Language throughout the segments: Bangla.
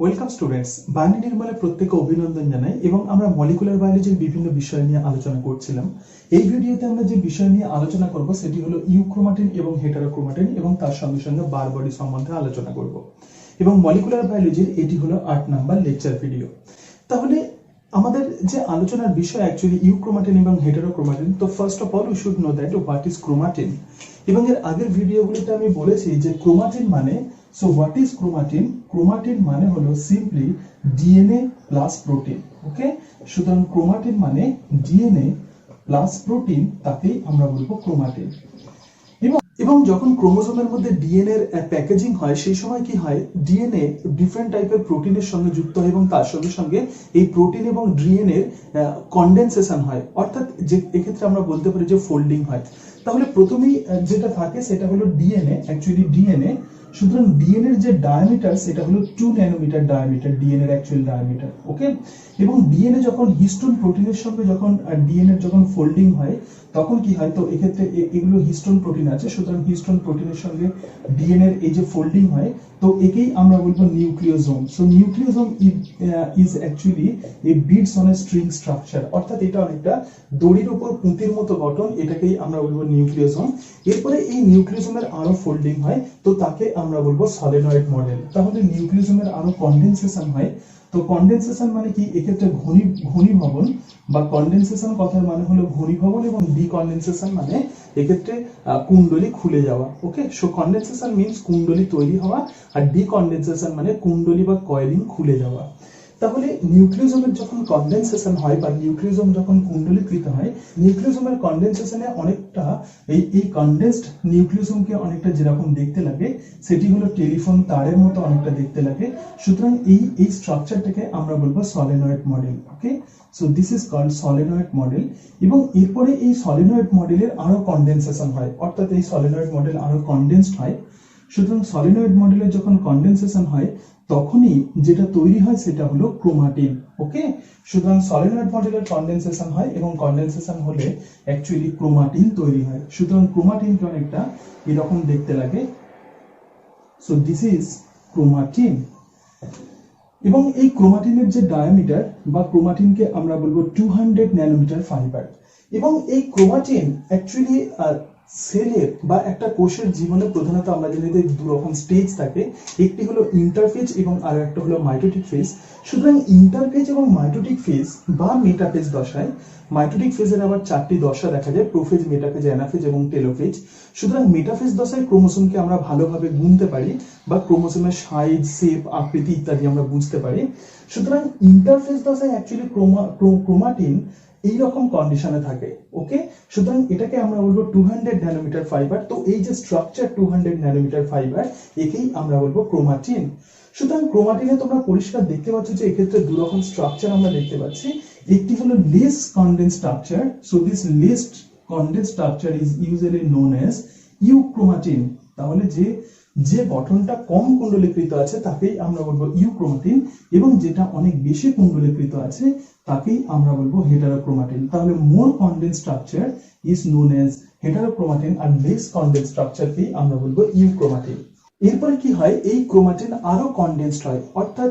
ওয়েলকাম স্টুডেন্টস, বাণী নির্মলে প্রত্যেককে অভিনন্দন জানাই এবং আমরা মলিকুলার বায়োলজির বিভিন্ন বিষয় নিয়ে আলোচনা করছিলাম। এই ভিডিওতে আমরা যে বিষয় নিয়ে আলোচনা করব সেটি হলো ইউক্রোমাটিন এবং হেটারোক্রোমাটিন এবং তার সঙ্গে সঙ্গে বার বডি সম্বন্ধে আলোচনা করব। এবং মলিকুলার বায়োলজির এটি হলো 8 নাম্বার লেকচার ভিডিও। তাহলে আমাদের যে আলোচনার বিষয় অ্যাকচুয়ালি ইউক্রোমাটিন এবং হেটারোক্রোমাটিন। তো first of all we should know that what is chromatin. এবং এর আগের ভিডিওগুলোতে আমি বলেছি যে ক্রোমাটিন মানে, so what is chromatin? Chromatin মানে হলো সিম্পলি ডিএনএ প্লাস প্রোটিন। ওকে, সুতরাং ক্রোমাটিন মানে ডিএনএ প্লাস প্রোটিন, তাকেই আমরা বলবো ক্রোমাটিন। এবং যখন ক্রোমোজোমের মধ্যে ডিএনএ এর প্যাকেজিং হয় সেই সময় কি হয়, ডিএনএ ডিফারেন্ট টাইপের প্রোটিনের সঙ্গে যুক্ত হয় এবং তার সঙ্গে সঙ্গে এই প্রোটিন এবং ডিএনএ এর কনডেনসেশন হয়, অর্থাৎ যে এক্ষেত্রে আমরা বলতে পারি যে ফোল্ডিং হয়। তাহলে প্রথমেই যেটা থাকে সেটা হলো ডিএনএ, অ্যাকচুয়ালি ডিএনএ। সুতরাং ডিএনএ এর যে ডায়ামিটার সেটা হলো 2 ন্যানোমিটার ডায়ামিটার, ডিএনএ এর অ্যাকচুয়াল ডায়ামিটার। ওকে, এবং ডিএনএ যখন হিস্টোন প্রোটিনের সঙ্গে যখন ডিএনএ যখন ফোল্ডিং হয় তখন কি হয়, তো এক্ষেত্রে এগুলো হিস্টোন প্রোটিন আছে, সুতরাং হিস্টোন প্রোটিনের সঙ্গে ডিএনএ এর এই যে ফোল্ডিং হয় তো একেই আমরা বলবো nucleosome. So nucleosome is actually a beads on a string structure, অর্থাৎ এটা অনেকটা দড়ির উপর পুঁতির মতো গঠন, এটাকেই আমরা বলবো নিউক্লিওজোম। এরপরে এই নিউক্লিওজোমের আরো ফোল্ডিং হয় তো তাকে আমরা বলবো সলিনয়েড মডেল। তাহলে নিউক্লিওজোমের আরো কনডেনসেশন হয়। তো কনডেনসেশন মানে কি, এক্ষেত্রে ঘনীভবন বা কনডেনসেশন কথার মানে হলো ঘনীভবন, এবং ডিকনডেনসেশন মানে এক্ষেত্রে কুণ্ডলী খুলে যাওয়া। ওকে, সো কনডেনসেশন মিন্স কুণ্ডলী তৈরি হওয়া, আর ডিকনডেনসেশন মানে কুণ্ডলী বা কয়েলিং খুলে যাওয়া। তাহলে নিউক্লিওজোমের যখন কনডেনসেশন হয় বা নিউক্লিওজোম যখন কুণ্ডলীকৃত হয়, নিউক্লিওজোমের কনডেনসেশনে অনেকটা এই কনডেন্সড নিউক্লিওজোমকে অনেকটা যেরকম দেখতে লাগে সেটি হলো টেলিফোন তারের মতো অনেকটা দেখতে লাগে। সুতরাং এই স্ট্রাকচারটাকে আমরা বলবো solenoid model. Okay, so this is called solenoid model. এবং এরপরে এই সলিনয়েড মডেলের আরো কনডেনসেশন হয়, অর্থাৎ এই সলিনয়েড মডেল আরো কনডেন্সড হয়। সুতরাং সলিনয়েড মডেলের যখন কনডেনসেশন হয় তখনই যেটা তৈরি হয় সেটা হলো ক্রোমাটিন। ওকে, সুতরাং সলিনয়েড মডেলের কনডেনসেশন হয় এবং কনডেনসেশন হলে অ্যাকচুয়ালি ক্রোমাটিন তৈরি হয়। সুতরাং ক্রোমাটিনকে অনেকটা এরকম দেখতে লাগে। So this is chromatin. এবং এই ক্রোমাটিনের যে ডায়ামিটার বা ক্রোমাটিনকে আমরা বলবো 200 ন্যানোমিটার ফাইবার। এবং এই ক্রোমাটিন অ্যাকচুয়ালি সেলের বা একটা কোষের জীবনে প্রধানত আমরা জানি যে দু রকম স্টেজ থাকে, একটি হলো ইন্টারফেজ এবং আর একটা হলো মাইটোটিক ফেজ। সুতরাং ইন্টারফেজ এবং মাইটোটিক ফেজ বা মেটাফেজ দশায়, মাইটোটিক ফেজের আবার 4টি দশা দেখা যায়, প্রোফেজ, মেটাফেজ, অ্যানাফেজ এবং টেলোফেজ। সুতরাং মেটাফেজ দশায় ক্রোমোসোমকে আমরা ভালোভাবে গুনতে পারি বা ক্রোমোসোমের সাইজ, শেপ, আকৃতি ইত্যাদি আমরা বুঝতে পারি। সুতরাং ইন্টারফেজ দশায় অ্যাকচুয়ালি ক্রোমাটিন এইরকম কন্ডিশনে থাকে। ওকে, সুতরাং এটাকে আমরা বলবো 200 ন্যানোমিটার ফাইবার। তো এই যে স্ট্রাকচার 200 ন্যানোমিটার ফাইবার, একেই আমরা বলবো ক্রোমাটিন। সুতরাং ক্রোমাটিনে তোমরা পরিষ্কার দেখতে পাচ্ছ যে এক্ষেত্রে দু রকম স্ট্রাকচার আমরা দেখতে পাচ্ছি। একটি হলো less condense structure. So this less condense structure is usually known as euchromatin. তাহলে যে গঠনটা কম কুণ্ডলীকৃত আছে তাকেই আমরা বলবো ইউক্রোমাটিন, এবং যেটা অনেক বেশি কুণ্ডলীকৃত আছে তাকেই আমরা বলবো হেটারোক্রোমাটিন। তাহলে more condense structure is known as heterochromatin আর লেস কনডেন্স স্ট্রাকচারকেই আমরা বলবো ইউক্রোমাটিন। এরপরে কি হয়, এই ক্রোমাটিন আরো কনডেন্সড হয়, অর্থাৎ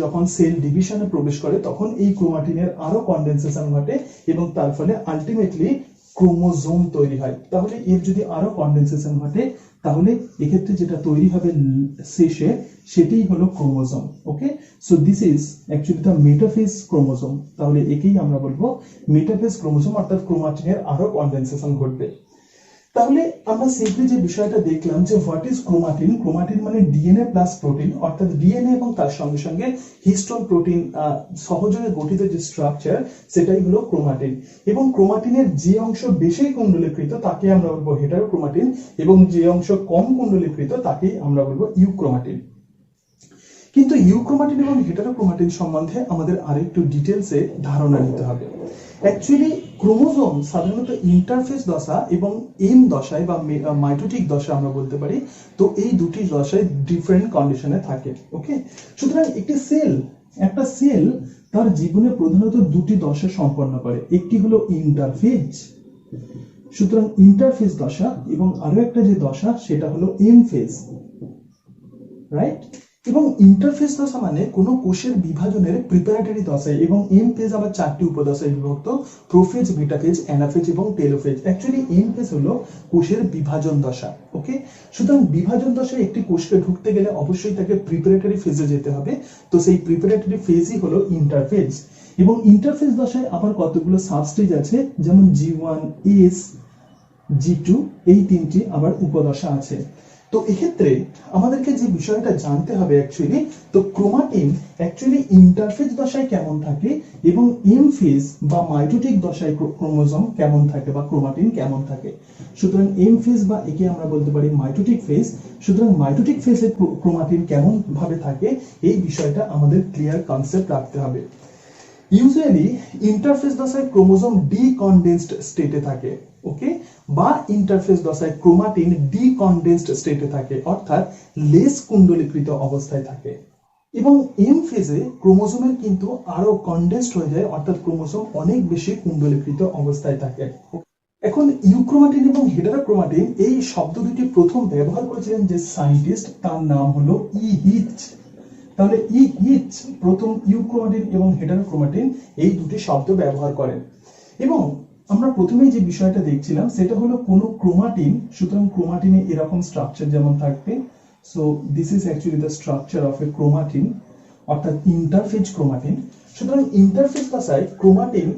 যখন সেল ডিভিশনে প্রবেশ করে তখন এই ক্রোমাটিনের আরো কনডেনসেশন ঘটে এবং তার ফলে আলটিমেটলি ক্রোমোজোম তৈরি হয়। তাহলে এর যদি আরো কনডেনসেশন ঘটে তাহলে এক্ষেত্রে যেটা তৈরি হবে শেষে সেটাই হলো chromosome. Okay, so this is actually the metaphase chromosome. তাহলে একেই আমরা বলবো মেটাফেজ ক্রোমোজোম, অর্থাৎ ক্রোমাটিনের আরো কনডেনসেশন ঘটবে। তাহলে আমরা সিম্পলি যে বিষয়টা দেখলাম যে হোয়াট ইজ ক্রোমাটিন। ক্রোমাটিন মানে ডিএনএ প্লাস প্রোটিন, অর্থাৎ ডিএনএ এবং তার সঙ্গে সঙ্গে হিস্টোন প্রোটিন সহযোগে গঠিত যে স্ট্রাকচার সেটাই হলো ক্রোমাটিন। এবং ক্রোমাটিনের যে অংশ বেশি কুণ্ডলীকৃত তাকে আমরা বলবো হেটারোক্রোমাটিন, এবং যে অংশ কম কুণ্ডলীকৃত তাকেই আমরা বলবো ইউক্রোমাটিন। কিন্তু ইউক্রোমাটিন এবং হেটারোক্রোমাটিন সম্বন্ধে আমাদের আরেকটু ডিটেলসে ধারণা নিতে হবে। অ্যাকচুয়ালি ক্রোমোজোম সাধারণত ইন্টারফেজ দশা এবং এম দশায় বা মাইটোটিক দশা আমরা বলতে পারি, তো এই দুটি দশায় ডিফারেন্ট কন্ডিশনে থাকে। ওকে, সুতরাং একটা সেল তার জীবনে প্রধানত দুটি দশা সম্পন্ন করে, একটি হলো ইন্টারফেজ, সুতরাং ইন্টারফেজ দশা, এবং আরো একটা যে দশা সেটা হলো এম ফেজ, রাইট। এবং ইন্টারফেজ দশা মানে কোনো কোষের বিভাজনের প্রিপারেটরি দশায়, এবং এম ফেজ আবার 4টি উপদশায় বিভক্ত: প্রোফেজ, মেটাফেজ, অ্যানাফেজ এবং টেলোফেজ। অ্যাকচুয়ালি এম ফেজ হলো কোষের বিভাজন দশা। ওকে, সুতরাং বিভাজন দশায় একটি কোষকে ঢুকতে গেলে অবশ্যই তাকে প্রিপারেটরি ফেজে যেতে হবে, তো সেই প্রিপারেটরি ফেজই হলো ইন্টারফেজ। এবং ইন্টারফেজ দশায় আবার কতগুলো সাবস্টেজ আছে, যেমন G1, S, G2, এই 3টি আবার উপদশা আছে। তো এক্ষেত্রে আমাদেরকে যে বিষয়টা জানতে হবে অ্যাকচুয়ালি, তো ক্রোমাটিন অ্যাকচুয়ালি ইন্টারফেজ দশায় কেমন থাকে এবং এম ফেজ বা মাইটোটিক দশায় ক্রোমোজোম কেমন থাকে বা ক্রোমাটিন কেমন থাকে। সুতরাং এম ফেজ বা একে আমরা বলতে পারি মাইটোটিক ফেজ। সুতরাং মাইটোটিক ফেজে ক্রোমাটিন কেমন ভাবে থাকে এই বিষয়টা আমাদের ক্লিয়ার কনসেপ্ট রাখতে হবে। ইউজুয়ালি ইন্টারফেজ দশায় ক্রোমোজোম ডিকনডেন্সড স্টেটে থাকে, ওকে, বা ইন্টারফেজ দশায় ক্রোমাটিন ডিকনডেন্সড স্টেটে থাকে, অর্থাৎ লেস কুণ্ডলীকৃত অবস্থায় থাকে। এবং এম ফেজে ক্রোমোজোমের কিন্তু আরো কনডেন্সড হয়ে যায়, অর্থাৎ ক্রোমোজোম অনেক বেশি কুণ্ডলীকৃত অবস্থায় থাকে। এখন ইউক্রোমাটিন এবং হেটারোক্রোমাটিন এই শব্দ দুটি প্রথম ব্যবহার করেছিলেন যে সায়েন্টিস্ট, তার নাম হলো ইহিচ। তাহলে ইহিচ প্রথম ইউক্রোমাটিন এবং হেটারোক্রোমাটিন এই দুটি শব্দ ব্যবহার করেন। এবং আমরা প্রথমেই যে বিষয়টা দেখছিলাম সেটা হলো কোন ক্রোমাটিন, সুতরাং ক্রোমাটিনে এরকম স্ট্রাকচার যেমন থাকবে। So this is actually the structure of A chromatin, অর্থাৎ ইন্টারফেজ ক্রোমাটিন। সুতরাং ইন্টারফেজ দশায় ক্রোমাটিন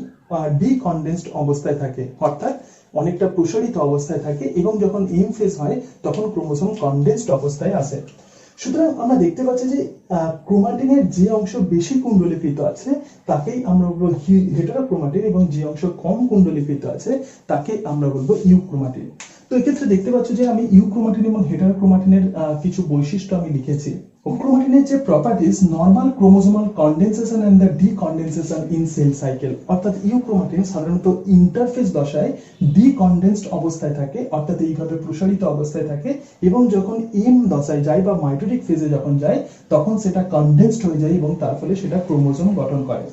ডিকনডেন্সড অবস্থায় থাকে, অর্থাৎ অনেকটা প্রসারিত অবস্থায় থাকে, এবং যখন এম ফেজ হয় তখন ক্রোমোজোম কনডেন্সড অবস্থায় আসে। সুতরাং আমরা দেখতে পাচ্ছি যে ক্রোমাটিনের যে অংশ বেশি কুণ্ডলীকৃত আছে তাকেই আমরা বলবো হেটারোক্রোমাটিন, এবং যে অংশ কম কুণ্ডলীকৃত আছে তাকে আমরা বলবো ইউক্রোমাটিন। তো এক্ষেত্রে দেখতে পাচ্ছ যে আমি ইউক্রোমাটিন এবং হেটারোক্রোমাটিনের কিছু বৈশিষ্ট্য আমি লিখেছি। ক্রোমাটিনের যে properties, normal chromosomal condensation and the decondensation in cell cycle, অর্থাৎ ইউক্রোমাটিন সাধারণত ইন্টারফেজ দশায় ডিকনডেন্সড অবস্থায় থাকে, অর্থাৎ এইভাবে প্রসারিত অবস্থায় থাকে, এবং যখন এম দশায় যায় বা মাইটোটিক ফেজে যখন যায় তখন সেটা কনডেন্সড হয়ে যায় এবং তার ফলে সেটা ক্রোমোজোম গঠন করে।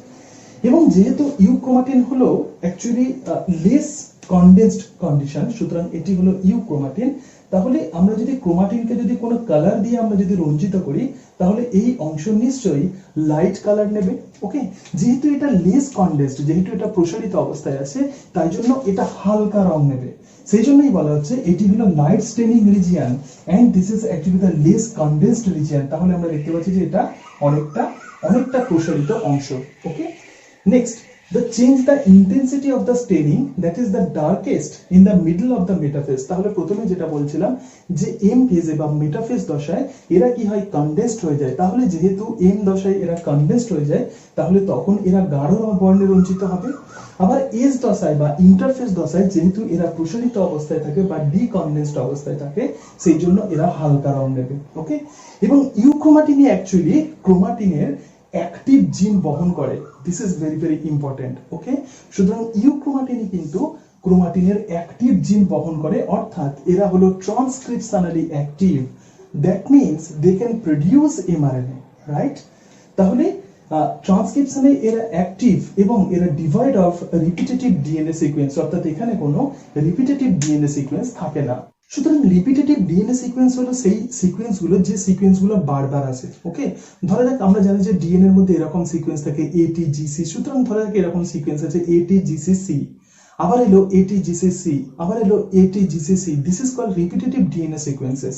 এবং যেহেতু ইউক্রোমাটিন হলো অ্যাকচুয়ালি লেস কনডেন্সড কন্ডিশন, সুতরাং এটি হলো ইউক্রোমাটিন। তাহলে আমরা যদি ক্রোমাটিনকে যদি কোনো কালার দিয়ে আমরা যদি রঞ্জিত করি তাহলে এই অংশ নিশ্চয়ই লাইট কালার নেবে। ওকে, যেহেতু এটা লেস কনডেন্সড, যেহেতু এটা প্রসারিত অবস্থায় আছে, তাই জন্য এটা হালকা রং নেবে। সেই জন্যই বলা হচ্ছে এটি হলো light staining region and this is actually the less condensed region. তাহলে আমরা দেখতে পাচ্ছি যে এটা অনেকটা প্রসারিত অংশ। Okay, next, the change the intensity of the staining, that is the darkest in the middle of the metaphase। তাহলে প্রথমে যেটা বলছিলাম যে এম ফেজে বা মেটাফেজ দশায় এরা কি হয়, কনডেন্সড হয়ে যায়। তাহলে যেহেতু এম দশায় এরা কনডেন্সড হয়ে যায় তাহলে তখন এরা গাঢ় বর্ণে রঞ্জিত হবে। আবার এস দশায় বা ইন্টারফেজ দশায় যেহেতু এরা প্রসারিত অবস্থায় থাকে বা ডিকনডেন্সড অবস্থায় থাকে, সেই জন্য এরা হালকা রং নেবে। ওকে, এবং ইউক্রোমাটিনে অ্যাকচুয়ালি ক্রোমাটিনের অ্যাক্টিভ জিন বহন করে। This is very very important. Okay, সুতরাং ইউক্রোমাটিনই কিন্তু ক্রোমাটিনের অ্যাক্টিভ জিন বহন করে, অর্থাৎ এরা হলো transcriptionally active. That means they can produce mRNA, right? তাহলে ট্রান্সক্রিপশনে এরা অ্যাক্টিভ এবং এরা divide of repetitive DNA sequence, অর্থাৎ এখানে কোনো রিপিটেটিভ ডিএনএ সিকোয়েন্স থাকে না। সুতরাং রিপিটেটিভ ডিএনএ সিকোয়েন্স হলো সেই সিকোয়েন্সগুলো যে সিকোয়েন্সগুলো বারবার আসে। ওকে, ধরা যাক আমরা জানি যে ডিএনএ এর মধ্যে এরকম সিকোয়েন্স থাকে ATGC, সুতরাং ধরা যাক এরকম সিকোয়েন্স আছে ATGCC, আবার এলো ATGCC, আবার এলো ATGCC। This is called repetitive DNA sequences.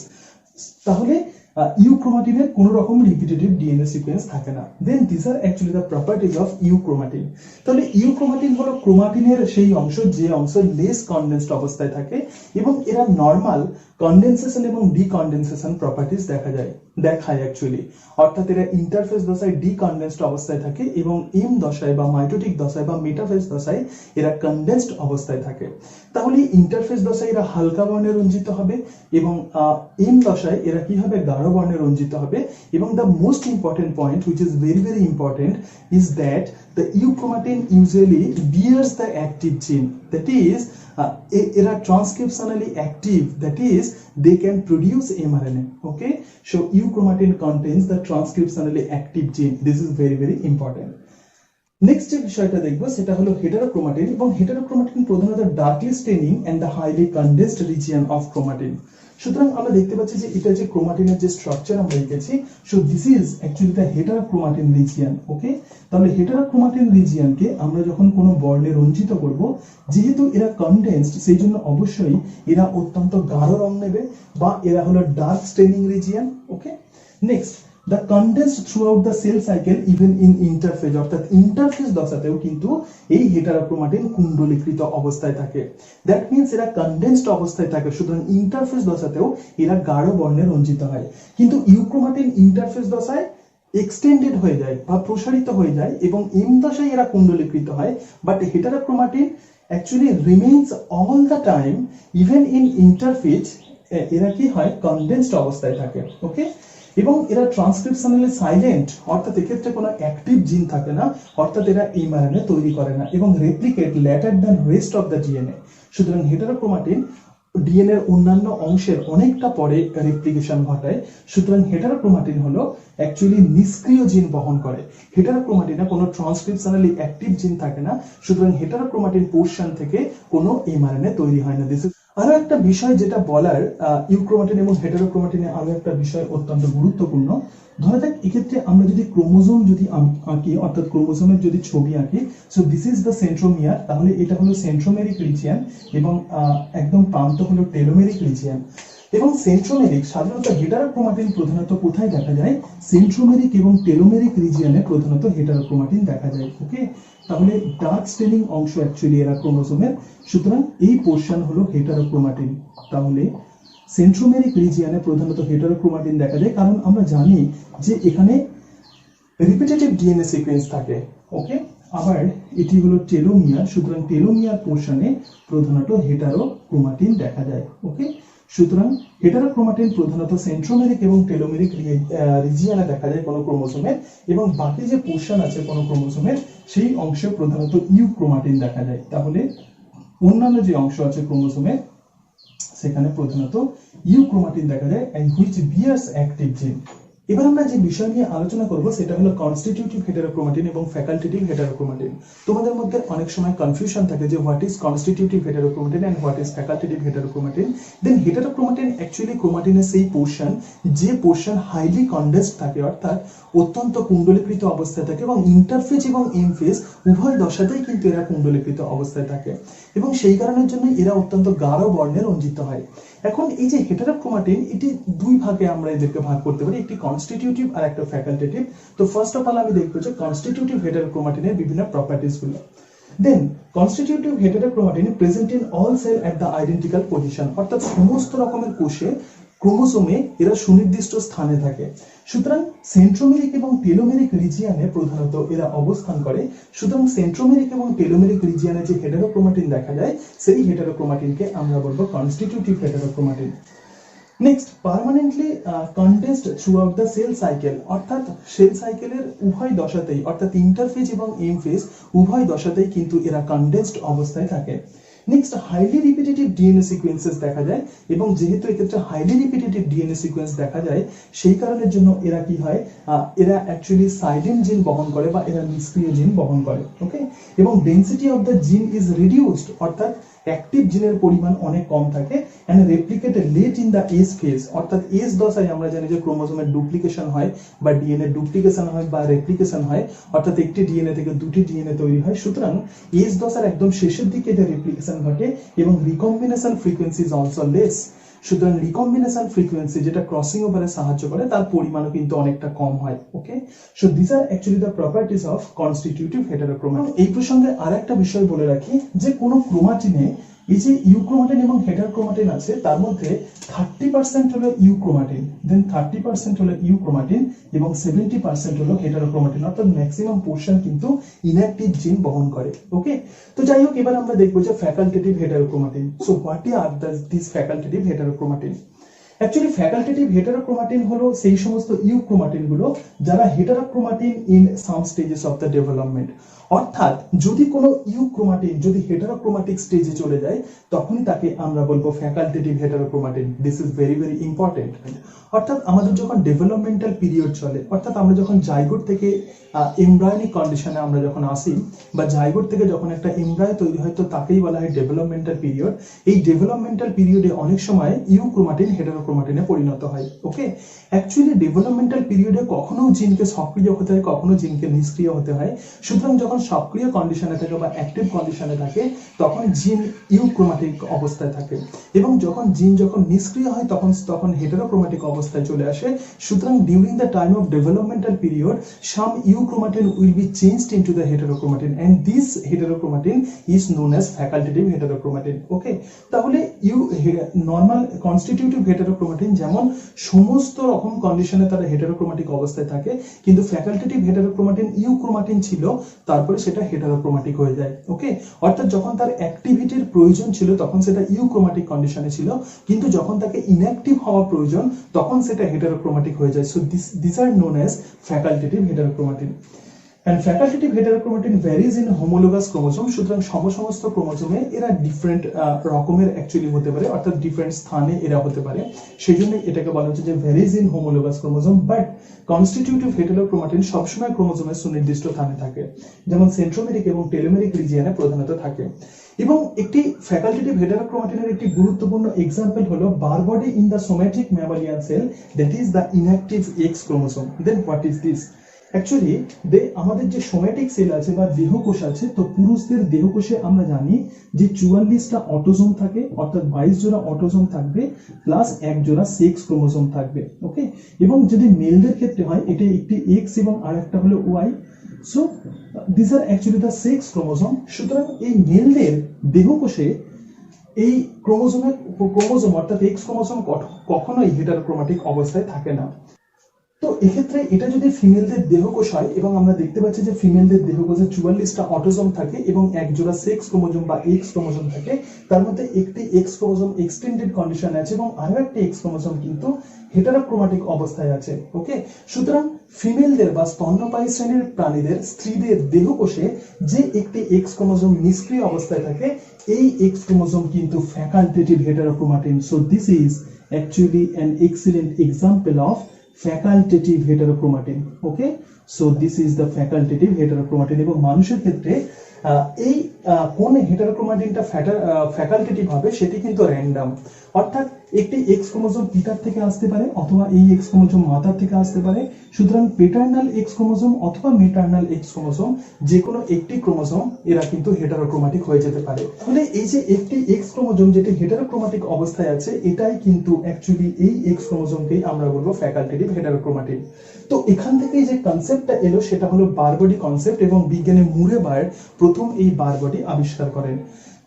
তাহলে ইউক্রোমাটিনের কোনো রকম রিপিটেটিভ ডিএনএ সিকোয়েন্স থাকে না। Then this are actually the properties of euchromatin. তাহলে ইউক্রোমাটিন হলো ক্রোমাটিনের সেই অংশ যে অংশ লেস কনডেন্সড অবস্থায় থাকে, এবং এরা নরমাল কনডেনসেশন এবং ডিকনডেনসেশন প্রপার্টিজ দেখায় অ্যাকচুয়ালি, অর্থাৎ এরা ইন্টারফেজ দশায় ডিকনডেন্সড অবস্থায় থাকে এবং এম দশায় বা মাইটোটিক দশায় বা মেটাফেজ দশায় এরা কনডেন্সড অবস্থায় থাকে। তাহলে ইন্টারফেজ দশায় এরা হালকা বর্ণে রঞ্জিত হবে এবং এম দশায় এরা কি হবে, গাঢ় বর্ণে রঞ্জিত হবে। এবং the most important point which is very very important is that the euchromatin usually bears the active gene, that is এরা transcriptionally active, that is they can produce mRNA. Okay, so euchromatin contains the transcriptionally active gene. This is very very important. Next যে বিষয়টা দেখবো সেটা হলো হেটারোক্রোমাটিন, এবং হেটারোক্রোমাটিন প্রধানত darkly staining and the highly condensed region of chromatin. সুতরাং আমরা দেখতে পাচ্ছি যে এটা যে ক্রোমাটিনের যে স্ট্রাকচার আমরা লিখেছি, so this is actually the heterochromatin region. Okay, তাহলে হেটারোক্রোমাটিন রিজিয়নকে আমরা যখন কোনো বর্ণে রঞ্জিত করব, যেহেতু এরা কনডেন্সড, সেই জন্য অবশ্যই এরা অত্যন্ত গাঢ় রং নেবে বা এরা হলো dark straining region. Okay, next, the condensed throughout the cell cycle even in interphase, অর্থাৎ ইন্টারফেজ দশাতেও কিন্তু এই হেটারোক্রোমাটিন কুণ্ডলীকৃত অবস্থায় থাকে। দ্যাট মিন্স এরা কনডেন্সড অবস্থায় থাকে, সুতরাং ইন্টারফেজ দশাতেও এরা গাঢ় বর্ণে রঞ্জিত হয়। কিন্তু ইউক্রোমাটিন ইন্টারফেজ দশায় এক্সটেন্ডেড হয়ে যায় বা প্রসারিত হয়ে যায় এবং এম দশায় এরা কুণ্ডলীকৃত হয়, but heterochromatin actually remains all the time even in interphase, এরা কি হয়, কনডেন্সড অবস্থায় থাকে। ওকে, এবং এরা ট্রান্সক্রিপশনালি সাইলেন্ট, অর্থাৎ এক্ষেত্রে কোনো অ্যাক্টিভ জিন থাকে না, অর্থাৎ এরা এমআরএনএ তৈরি করে না এবং replicate letter than rest of the DNA. সুতরাং হেটারোক্রোমাটিন ডিএনএ এর অন্যান্য অংশের অনেকটা পরে রেপ্লিকেশন ঘটায়। সুতরাং হেটারোক্রোমাটিন হলো অ্যাকচুয়ালি নিষ্ক্রিয় জিন বহন করে। হেটারোক্রোমাটিনে কোনো ট্রান্সক্রিপশনালি অ্যাক্টিভ জিন থাকে না, সুতরাং হেটারোক্রোমাটিন পোরশন থেকে কোনো এমআরএনএ তৈরি হয় না। দিস ইজ আরো একটা বিষয় যেটা বলার, ইউক্রোমাটিন এবং হেটারোক্রোমাটিনে আরো একটা বিষয় অত্যন্ত গুরুত্বপূর্ণ। ধরা যাক এক্ষেত্রে আমরা যদি ক্রোমোজোম যদি আঁকি, অর্থাৎ ক্রোমোজোমের যদি ছবি আঁকি, so this is the centromere, তাহলে এটা হলো সেন্ট্রোমেরিক রিজিয়ন এবং একদম প্রান্ত হলো টেলোমেরিক রিজিয়ন। এবং সেন্ট্রোমেরিক সাধারণত হেটারোক্রোমাটিন প্রধানত কোথায় দেখা যায়, সেন্ট্রোমেরিক এবং টেলোমেরিক রিজিয়নে প্রধানত হেটারোক্রোমাটিন দেখা যায়। ওকে, তাহলে ডার্ক স্টেনিং অংশ অ্যাকচুয়ালি এরা ক্রোমোজোমের, সুতরাং এই পোরশন হলো হেটারোক্রোমাটিন। তাহলে সেন্ট্রোমেরিক রিজিয়নে প্রধানত হেটারোক্রোমাটিন দেখা যায়, কারণ আমরা জানি যে এখানে রিপিটেটিভ ডিএনএ সিকোয়েন্স থাকে। ওকে, আবার এটি হলো টেলোমিয়ার, সুতরাং টেলোমিয়ার পোরশনে প্রধানত হেটারোক্রোমাটিন দেখা যায়। ওকে, সুতরাং হেটারোক্রোমাটিন প্রধানত সেন্ট্রোমেরিক এবং টেলোমেরিক রিজিয়নে দেখা যায় কোনো ক্রোমোজোমের, এবং বাকি যে পোরশন আছে কোনো ক্রোমোজোমের সেই অংশে প্রধানত ইউক্রোমাটিন দেখা যায়। তাহলে অন্যান্য যে অংশ আছে ক্রোমোজোমের সেখানে প্রধানত ইউক্রোমাটিন দেখা যায়, and which bears active gene। এবার আমরা যে বিষয় নিয়ে আলোচনা করব সেটা হলো কনস্টিটিউটিভ হেটারোক্রোমাটিন এবং ফ্যাকাল্টেটিভ হেটারোক্রোমাটিন। তোমাদের মধ্যে অনেক সময় কনফিউশন থাকে যে what is constitutive heterochromatin and what is facultative heterochromatin. Then heterochromatin actually ক্রোমাটিনের সেই পোরশন যে পোরশন হাইলি কনডেন্সড থাকে, অর্থাৎ অত্যন্ত কুণ্ডলীকৃত অবস্থায় থাকে, এবং ইন্টারফেজ এবং এমফেজ উভয় দশাতেই কিন্তু এরা কুণ্ডলীকৃত অবস্থায় থাকে, এবং সেই কারণের জন্য এরা অত্যন্ত গাঢ় বর্ণে রঞ্জিত হয়। এখন এই যে হেটারোক্রোমাটিন, এটি দুই ভাগে আমরা এদেরকে ভাগ করতে পারি, একটি কনস্টিটিউটিভ আর একটা ফ্যাকাল্টেটিভ। তো ফার্স্ট অফ অল আমি দেখব যে কনস্টিটিউটিভ হেটারোক্রোমাটিনের বিভিন্ন প্রপার্টিজ গুলো। Then constitutive heterochromatin present in all cell at the identical position, অর্থাৎ সমস্ত রকমের কোষে ক্রোমোজোমে এরা সুনির্দিষ্ট স্থানে থাকে। সুতরাং সেন্ট্রোমেরিক এবং টেলোমেরিক রিজিয়নে প্রধানত এরা অবস্থান করে। সুতরাং সেন্ট্রোমেরিক এবং টেলোমেরিক রিজিয়নে যে হেটারোক্রোমাটিন দেখা যায় সেই হেটারোক্রোমাটিনকে আমরা বলবো constitutive heterochromatin. Next, permanently condensed throughout the cell cycle, অর্থাৎ সেল সাইকেলের উভয় দশাতেই, অর্থাৎ ইন্টারফেজ এবং এমফেজ উভয় দশাতেই কিন্তু এরা কনডেন্সড অবস্থায় থাকে। Next, highly repetitive DNA sequences দেখা যায়, এবং যেহেতু এক্ষেত্রে হাইলি রিপিটেটিভ ডিএনএ সিকোয়েন্স দেখা যায় সেই কারণের জন্য এরা কি হয়, এরা অ্যাকচুয়ালি সাইলেন্ট জিন বহন করে বা এরা নিষ্ক্রিয় জিন বহন করে। ওকে, এবং density of the gene is reduced, অর্থাৎ অ্যাক্টিভ জিনের পরিমাণ অনেক কম থাকে, and replicated late in the S phase, অর্থাৎ এজ দশায় আমরা জানি যে ক্রোমোজোমের ডুপ্লিকেশন হয় বা ডিএনএ ডুপ্লিকেশন হয় বা রেপ্লিকেশন হয়, অর্থাৎ একটি ডিএনএ থেকে দুটি ডিএনএ তৈরি হয়। সুতরাং এজ দশার একদম শেষের দিকে এটা রেপ্লিকেশন ঘটে, এবং recombination frequency is also less. সুতরাং রিকম্বিনেশন ফ্রিকোয়েন্সি যেটা ক্রসিং ওভারে সাহায্য করে তার পরিমাণও কিন্তু অনেকটা কম হয়। Okay, so this are actually the properties of constitutive heterochromatin. এই প্রসঙ্গে আরেকটা বিষয় বলে রাখি যে কোনো ক্রোমাটিনে এই যে ইউক্রোমাটিন এবং হেটারোক্রোমাটিন আছে তার মধ্যে 30% হলো ইউক্রোমাটিন, দেন 30% হলো ইউক্রোমাটিন এবং 70% হলো হেটারোক্রোমাটিন, অর্থাৎ ম্যাক্সিমাম পোরশন কিন্তু ইনঅ্যাক্টিভ জিন বহন করে। ওকে, তো যাই হোক, এবার আমরা দেখবো যে facultative heterochromatin. So what are this facultative heterochromatin? Actually facultative heterochromatin হলো সেই সমস্ত ইউক্রোমাটিন গুলো যারা heterochromatin in some stages of the development, অর্থাৎ যদি কোনো ইউক্রোমাটিন যদি হেটারোক্রোমাটিক স্টেজে চলে যায় তখনই তাকে আমরা বলবো facultative heterochromatin. This is very very important. অর্থাৎ আমাদের যখন ডেভেলপমেন্টাল পিরিয়ড চলে, অর্থাৎ আমরা যখন জাইগোট থেকে এমব্রায়োনিক কন্ডিশনে আমরা যখন আসি, বা জাইগোট থেকে যখন একটা এমব্রায়ো তৈরি হয়, তো তাকেই বলা হয় ডেভেলপমেন্টাল পিরিয়ড। এই ডেভেলপমেন্টাল পিরিয়ডে অনেক সময় ইউক্রোমাটিন হেটারোক্রোমাটিনে পরিণত হয়। ওকে, অ্যাকচুয়ালি ডেভেলপমেন্টাল পিরিয়ডে কখনো জিনকে সক্রিয় হতে হয়, কখনো জিনকে নিষ্ক্রিয় হতে হয়। সুতরাং যখন সক্রিয় কন্ডিশনে থাকে বা অ্যাক্টিভ কন্ডিশনে থাকে, তখন জিন ইউক্রোমাটিক অবস্থায় থাকে, এবং যখন জিন যখন নিষ্ক্রিয় হয় তখন হেটারোক্রোমাটিক অবস্থায় চলে আসে। সুতরাং during the time of developmental period some euchromatin will be changed into the heterochromatin, and this heterochromatin is known as facultative heterochromatin. Okay, তাহলে নর্মাল কনস্টিটিউটিভ হেটারোক্রোমাটিন যেমন সমস্ত রকম কন্ডিশনে তারা হেটারোক্রোমাটিক অবস্থায় থাকে, কিন্তু ফ্যাকাল্টেটিভ হেটারোক্রোমাটিন ইউক্রোমাটিন ছিল, তারপরে সেটা হেটারোক্রোমাটিক হয়ে যায়। ওকে, অর্থাৎ যখন তার অ্যাক্টিভিটির প্রয়োজন ছিল তখন সেটা ইউক্রোমাটিক কন্ডিশনে ছিল, কিন্তু যখন তাকে ইনঅ্যাক্টিভ হওয়া প্রয়োজন তখন সেটা হেটারোক্রোমাটিক হয়ে যায়। So this are known as facultative heterochromatin. And facultative heterochromatin varies in homologous chromosome, সুতরাং সমস্ত ক্রোমোজোমে এরা ডিফারেন্ট রকমের অ্যাকচুয়ালি হতে পারে, অর্থাৎ ডিফারেন্ট স্থানে এরা হতে পারে, সেই জন্য এটাকে বলা হচ্ছে যে varies in homologous chromosome. But constitutive heterochromatin সবসময় ক্রোমোজোমের সুনির্দিষ্ট স্থানে থাকে, যেমন সেন্ট্রোমেরিক এবং টেলোমেরিক রিজিয়নে প্রধানত থাকে। এবং একটি ফ্যাকাল্টেটিভ হেটারোক্রোমাটিনের একটি গুরুত্বপূর্ণ এক্সাম্পল হলো Barr body in the somatic mammalian cell, that is the inactive X chromosome. Then what is this? Actually আমাদের যে সোম্যাটিক সেল আছে বা দেহকোষ আছে, তো পুরুষদের দেহকোষে আমরা জানি যে 44টা অটোজোম থাকে, অর্থাৎ 22 জোড়া অটোজোম থাকবে প্লাস 1 জোড়া সেক্স ক্রোমোজোম থাকবে। ওকে, এবং যদি মেলদের ক্ষেত্রে হয় এটা একটি এক্স এবং আরেকটা হলো Y. So this are actually the sex chromosome. সুতরাং এই মেলদের দেহকোষে এই ক্রোমোজোম অর্থাৎ এক্স ক্রোমোজোম কখনোই হেটারোক্রোমাটিক অবস্থায় থাকে না। তো এক্ষেত্রে এটা যদি ফিমেলদের দেহকোষ হয়, এবং আমরা দেখতে পাচ্ছি যে ফিমেলদের দেহকোষে 44টা অটোজোম থাকে এবং এক জোড়া সেক্স ক্রোমোজোম বা এক্স ক্রোমোজোম থাকে, তার মধ্যে একটি এক্স ক্রোমোজোম এক্সটেন্ডেড কন্ডিশন আছে এবং আরো একটি এক্স ক্রোমোজোম কিন্তু হেটারোক্রোমাটিক অবস্থায় আছে। ওকে, সুতরাং ফিমেলদের বা স্তন্যপায়ী শ্রেণীর প্রাণীদের স্ত্রীদের দেহকোষে যে একটি এক্স ক্রোমোজোম নিষ্ক্রিয় অবস্থায় থাকে, এই এক্স ক্রোমোজোম কিন্তু facultative heterochromatin. So this is actually an excellent example of facultative heterochromatin. Okay, so this is the facultative heterochromatin. এবং মানুষের ক্ষেত্রে এই কোন হেটারোক্রোমাটিনটা ফ্যাকাল্টেটিভ হবে সেটি কিন্তু র্যান্ডম, অর্থাৎ একটি এক্স ক্রোমোজোম পিতার থেকে আসতে পারে অথবা এই এক্স ক্রোমোজোম মাতার থেকে আসতে পারে। সুতরাং পেটার্নাল এক্স ক্রোমোজোম অথবা মেটার্নাল এক্স ক্রোমোজোম যে কোনো একটি ক্রোমোজোম এরা কিন্তু হেটারোক্রোমাটিক হয়ে যেতে পারে। তাহলে এই যে একটি এক্স ক্রোমোজোম যেটি হেটারোক্রোমাটিক অবস্থায় আছে, এটাই কিন্তু অ্যাকচুয়ালি এই এক্স ক্রোমোজোমকেই আমরা বলবো ফ্যাকাল্টেটিভ হেটারোক্রোমাটিন। তো এখান থেকে যে কনসেপ্টটা এলো সেটা হলো বার বডি কনসেপ্ট, এবং বিজ্ঞানী মুরে বার্ড প্রথম এই বার বডি আবিষ্কার করেন।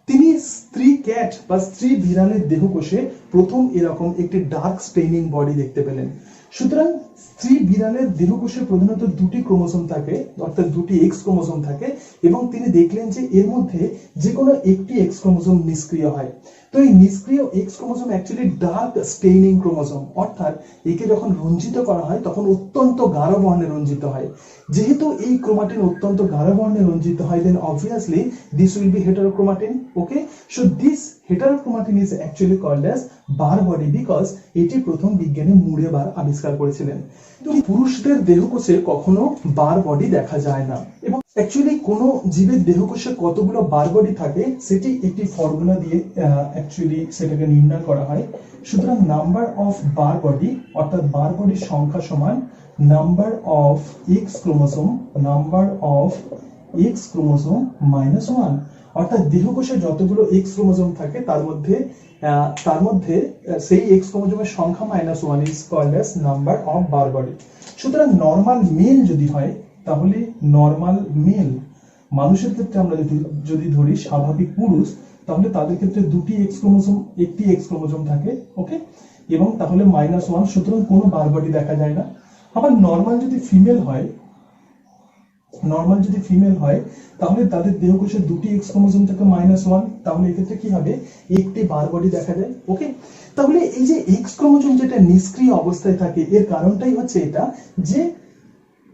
তিনি স্ত্রী ক্যাট বা স্ত্রী বিড়ালের দেহকোষে প্রথম এরকম একটি ডার্ক স্টেইনিং বডি দেখতে পেলেন। সুতরাং স্ত্রী বিড়ালের দেহকোষে প্রধানত দুটি ক্রোমোজোম থাকে, অর্থাৎ দুটি এক্স ক্রোমোজোম থাকে, এবং তিনি দেখলেন যে এর মধ্যে যে কোনো একটি এক্স ক্রোমোজোম নিষ্ক্রিয় হয়। তো এই নিষ্ক্রিয় x chromosome actually dark staining chromosome, অর্থাৎ একে যখন রঞ্জিত করা হয় তখন অত্যন্ত গাঢ় বর্ণে রঞ্জিত হয়। যেহেতু এই ক্রোমাটিন অত্যন্ত গাঢ় বর্ণে রঞ্জিত হয়, then obviously this will be heterochromatin. Okay, so this heterochromatin is actually called as Barr body, because এটি প্রথম বিজ্ঞানী মুরে বার আবিষ্কার করেছিলেন। কিন্তু পুরুষদের দেহকোষে কখনো বার বডি দেখা যায় না, এবং অ্যাকচুয়ালি কোনো জীবের দেহকোষে কতগুলো বার বডি থাকে সেটি একটি ফর্মুলা দিয়ে অ্যাকচুয়ালি সেটাকে নির্ণয় করা হয়। সুতরাং নাম্বার অফ বার বডি, অর্থাৎ বার বডির সংখ্যা সমান নাম্বার অফ এক্স ক্রোমোজোম -1, অর্থাৎ দেহকোষে যতগুলো এক্স ক্রোমোজোম থাকে তার মধ্যে সেই এক্স ক্রোমোজোমের সংখ্যা -1 is called as number of Barr body. সুতরাং নরমাল মেল যদি হয়, তাহলে নরমাল মেল মানুষের ক্ষেত্রে আমরা যদি ধরি স্বাভাবিক পুরুষ, তাহলে তাদের ক্ষেত্রে একটি এক্স ক্রোমোজোম থাকে। ওকে, এবং তাহলে -1, সুতরাং কোনো বার বডি দেখা যায় না। আবার নরমাল যদি ফিমেল হয় তাহলে তাদের দেহকোষে দুটি এক্স ক্রোমোজোম থাকে -1, তাহলে এক্ষেত্রে কি হবে, একটি বার বডি দেখা যায়। ওকে, তাহলে এই যে এক্স ক্রোমোজোম যেটা নিষ্ক্রিয় অবস্থায় থাকে, এর কারণটাই হচ্ছে এটা যে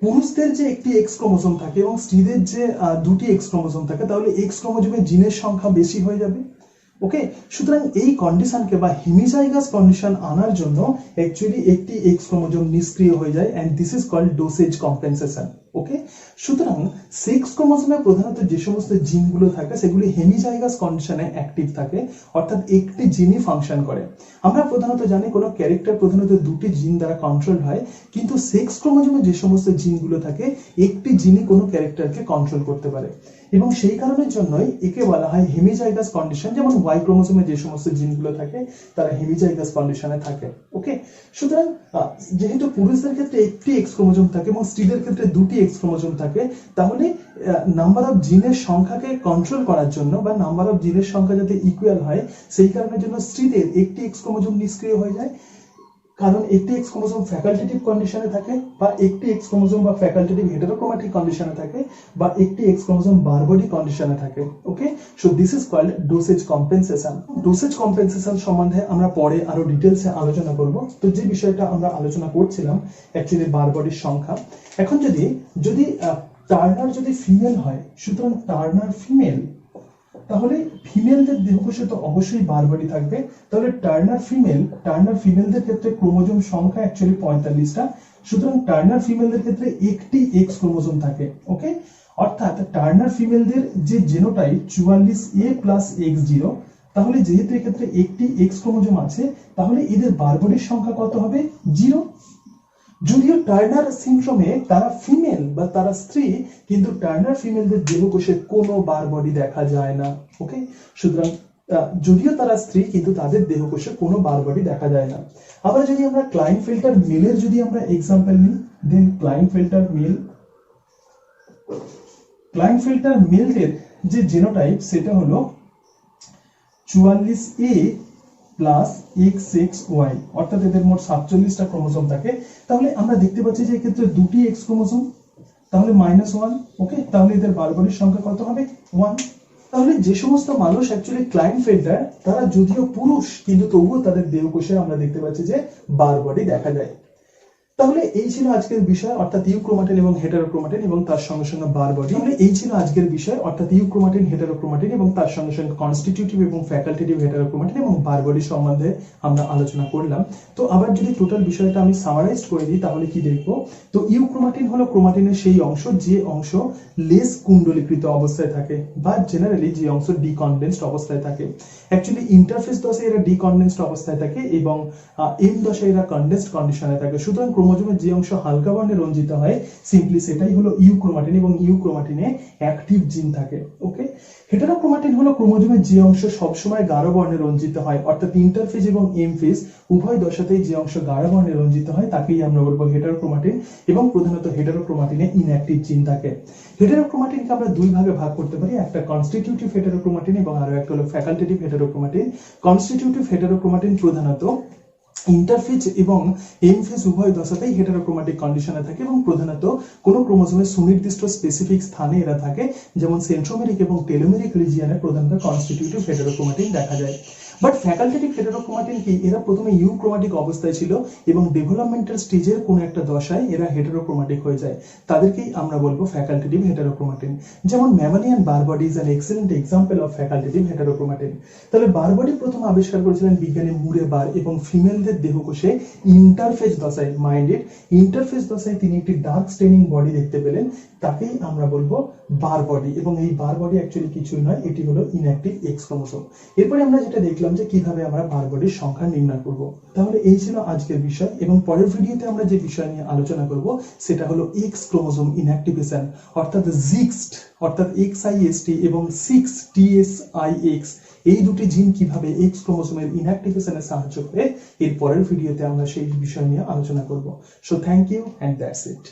পুরুষদের যে একটি এক্স ক্রোমোজোম থাকে এবং স্ত্রীদের যে দুটি এক্স ক্রোমোজোম থাকে, তাহলে এক্স ক্রোমোজোমে জিনের সংখ্যা বেশি হয়ে যাবে। ওকে, সুতরাং এই কন্ডিশনকে বা হেমিজাইগাস কন্ডিশন আনার জন্য অ্যাকচুয়ালি একটি এক্স ক্রোমোজোম নিষ্ক্রিয় হয়ে যায় and this is called dosage compensation. Okay, সুতরাং সেক্স ক্রোমোজোমে প্রধানত যে সমস্ত জিনগুলো থাকে সেগুলি হেমিজাইগাস কন্ডিশনে অ্যাক্টিভ থাকে, অর্থাৎ একটি জিনই ফাংশন করে। আমরা প্রধানত জানি কোনো ক্যারেক্টার প্রধানত দুটি জিন দ্বারা কন্ট্রোল হয়, কিন্তু সেক্স ক্রোমোজোমে যে সমস্ত জিনগুলো থাকে একটি জিনই কোনো ক্যারেক্টারকে কন্ট্রোল করতে পারে, এবং সেই কারণের জন্যই একে বলা হয় হেমিজাইগাস কন্ডিশন। যেমন ওয়াই ক্রোমোজোমে যে সমস্ত জিনগুলো থাকে তারা হেমিজাইগাস কন্ডিশনে থাকে। ওকে, সুতরাং যেহেতু পুরুষদের ক্ষেত্রে একটি এক্স ক্রোমোজোম থাকে এবং স্ত্রীদের ক্ষেত্রে দুটি এক্স ক্রোমোজোম থাকে, তাহলে নাম্বার অফ জিনের সংখ্যাকে কন্ট্রোল করার জন্য বা নাম্বার অফ জিনের সংখ্যা যাতে ইকুয়াল হয় সেই কারণের জন্য স্ত্রীদের একটি এক্স ক্রোমোজোম নিষ্ক্রিয় হয়ে যায়, কারণ একটি এক্স ক্রোমোজোম ফ্যাকাল্টেটিভ কন্ডিশনে থাকে, বা একটি এক্স ক্রোমোজোম বা ফ্যাকাল্টেটিভ হেটেরোক্রোমাটিক কন্ডিশনে থাকে, বা একটি এক্স ক্রোমোজোম বারবডি কন্ডিশনে থাকে। Okay, so this is called dosage compensation. Dosage compensation সম্বন্ধে আমরা পরে আরো ডিটেইলসে আলোচনা করব। তো যে বিষয়টা আমরা আলোচনা করছিলাম অ্যাকচুয়ালি বারবডির সংখ্যা। এখন যদি টার্নার যদি ফিমেল হয়, সুতরাং টার্নার ফিমেল, তাহলে ফিমেলদের দেহকোষে তো অবশ্যই বারবডি থাকবে। তাহলে টার্নার ফিমেলদের ক্ষেত্রে ক্রোমোজোম সংখ্যা অ্যাকচুয়ালি 45টা। সুতরাং টার্নার ফিমেলদের ক্ষেত্রে একটি এক্স ক্রোমোজোম থাকে। ওকে, অর্থাৎ টার্নার ফিমেলদের যে জিনোটাইপ 44A+X0, তাহলে যেহেতু এক্ষেত্রে একটি এক্স ক্রোমোজোম আছে, তাহলে এদের বারবডির সংখ্যা কত হবে? 0। যদিও টার্নার সিনড্রোমে তারা ফিমেল বা তারা স্ত্রী, কিন্তু টার্নার ফিমেলদের দেহকোষে কোনো বারবডি দেখা যায় না। ওকে, সুতরাং যদিও তারা স্ত্রী কিন্তু তাদের দেহকোষে কোনো বারবডি দেখা যায় না। আবার যদি আমরা ক্লাইনফেল্টার মেলের যদি আমরা এক্সাম্পল নিই, দেন ক্লাইনফেল্টার মেলদের যে জিনোটাইপ সেটা হলো 44A+XXY, অর্থাৎ এদের মোট 47টা ক্রোমোজোম থাকে। তাহলে আমরা দেখতে পাচ্ছি যে এক্ষেত্রে দুটি এক্স ক্রোমোজোম, তাহলে -1। ওকে, তাহলে এদের বারবডির সংখ্যা কত হবে? 1। তাহলে যে সমস্ত মানুষ অ্যাকচুয়ালি ক্লাইনফেল্টার, তারা যদিও পুরুষ কিন্তু তবুও তাদের দেহকোষে আমরা দেখতে পাচ্ছি যে বারবডি দেখা যায়। তাহলে এই ছিল আজকের বিষয়, অর্থাৎ ইউক্রোমাটিন এবং হেটারোক্রোমাটিন এবং তার সঙ্গে সঙ্গে বারবডি। তাহলে এই ছিল আজকের বিষয়, অর্থাৎ ইউক্রোমাটিন, হেটারোক্রোমাটিন এবং তার সঙ্গে সঙ্গে কনস্টিটিউটিভ এবং ফ্যাকাল্টেটিভ হেটারোক্রোমাটিন এবং বারবডি সম্বন্ধে আমরা আলোচনা করলাম। তো আবার যদি টোটাল বিষয়টা আমি সামারাইজ করে দিই তাহলে কি দেখবো? তো ইউক্রোমাটিন হলো ক্রোমাটিনের সেই অংশ যে অংশ লেস কুণ্ডলীকৃত অবস্থায় থাকে, বা জেনারেলি যে অংশ ডিকনডেন্সড অবস্থায় থাকে। অ্যাকচুয়ালি ইন্টারফেস দশায় এরা ডিকনডেন্সড অবস্থায় থাকে এবং এম দশায় এরা কনডেন্সড কন্ডিশনে থাকে। সুতরাং ক্রোমোজোমের যে অংশ হালকা বর্ণে রঞ্জিত হয় সিম্পলি সেটাই হলো ইউক্রোমাটিন, এবং ইউক্রোমাটিনে অ্যাক্টিভ জিন থাকে। ওকে, হেটারোক্রোমাটিন হলো ক্রোমোজোমের যে অংশ সবসময় গাঢ় বর্ণে রঞ্জিত হয়, অর্থাৎ ইন্টারফেজ এবং এম ফেজ উভয় দশাতেই যে অংশ গাঢ় বর্ণে রঞ্জিত হয় তাকেই আমরা বলবো হেটারোক্রোমাটিন, এবং প্রধানত হেটারোক্রোমাটিনে ইনঅ্যাক্টিভ জিন থাকে। হেটারোক্রোমাটিনকে আমরা দুই ভাগে ভাগ করতে পারি, একটা কনস্টিটিউটিভ হেটারোক্রোমাটিন এবং আরো একটা হলো ফ্যাকাল্টেটিভ হেটারোক্রোমাটিন। কনস্টিটিউটিভ হেটারোক্রোমাটিন প্রধানত ইন্টারফেজ এবং এম ফেজ উভয় দশাতেই হেটারোক্রোমাটিক কন্ডিশনে থাকে, এবং প্রধানত কোনো ক্রোমোজোমের সুনির্দিষ্ট স্পেসিফিক স্থানে এরা থাকে, যেমন সেন্ট্রোমেরিক এবং টেলোমেরিক রিজিয়নে প্রধানত কনস্টিটিউটিভ হেটারোক্রোমাটিন দেখা যায়। বাট ফ্যাকাল্টেটিভ হেটারোক্রোমাটিন কি? এরা প্রথমে ইউক্রোমাটিক অবস্থায় ছিল এবং ডেভেলপমেন্টাল স্টেজের কোনো একটা দশায় এরা হেটারোক্রোমাটিক হয়ে যায়, তাদেরকেই আমরা বলবো ফ্যাকাল্টেটিভ হেটারোক্রোমাটিন। যেমন mammalian Barr body is an excellent example of facultative heterochromatin. তাহলে বারবডি প্রথম আবিষ্কার করেছিলেন বিজ্ঞানী মুরে বার, এবং ফিমেলদের দেহকোষে ইন্টারফেজ দশায়, মাইন্ডেড ইন্টারফেজ দশায় তিনি একটি ডার্ক স্টেনিং বডি দেখতে পেলেন, তাকেই আমরা বলবো বারবডি। এবং এই বারবডি অ্যাকচুয়ালি কিছুই নয়, এটি হলো ইনঅ্যাক্টিভ এক্স ক্রোমোসোম। এরপরে আমরা যেটা দেখলাম যে কিভাবে আমরা বারবডির সংখ্যা নির্ণয় করব। তাহলে এই ছিল আজকের বিষয়, এবং পরের ভিডিওতে আমরা যে বিষয় নিয়ে আলোচনা করব সেটা হলো এক্স ক্রোমোসোম ইনঅ্যাক্টিভেশন, অর্থাৎ জিক্সড, অর্থাৎ XIST এবং 6TSIX এই দুটি জিন কিভাবে এক্স ক্রোমোসোমের ইনঅ্যাক্টিভেশনে সাহায্য করে, এর পরের ভিডিওতে আমরা সেই বিষয় নিয়ে আলোচনা করব। So thank you and that's it.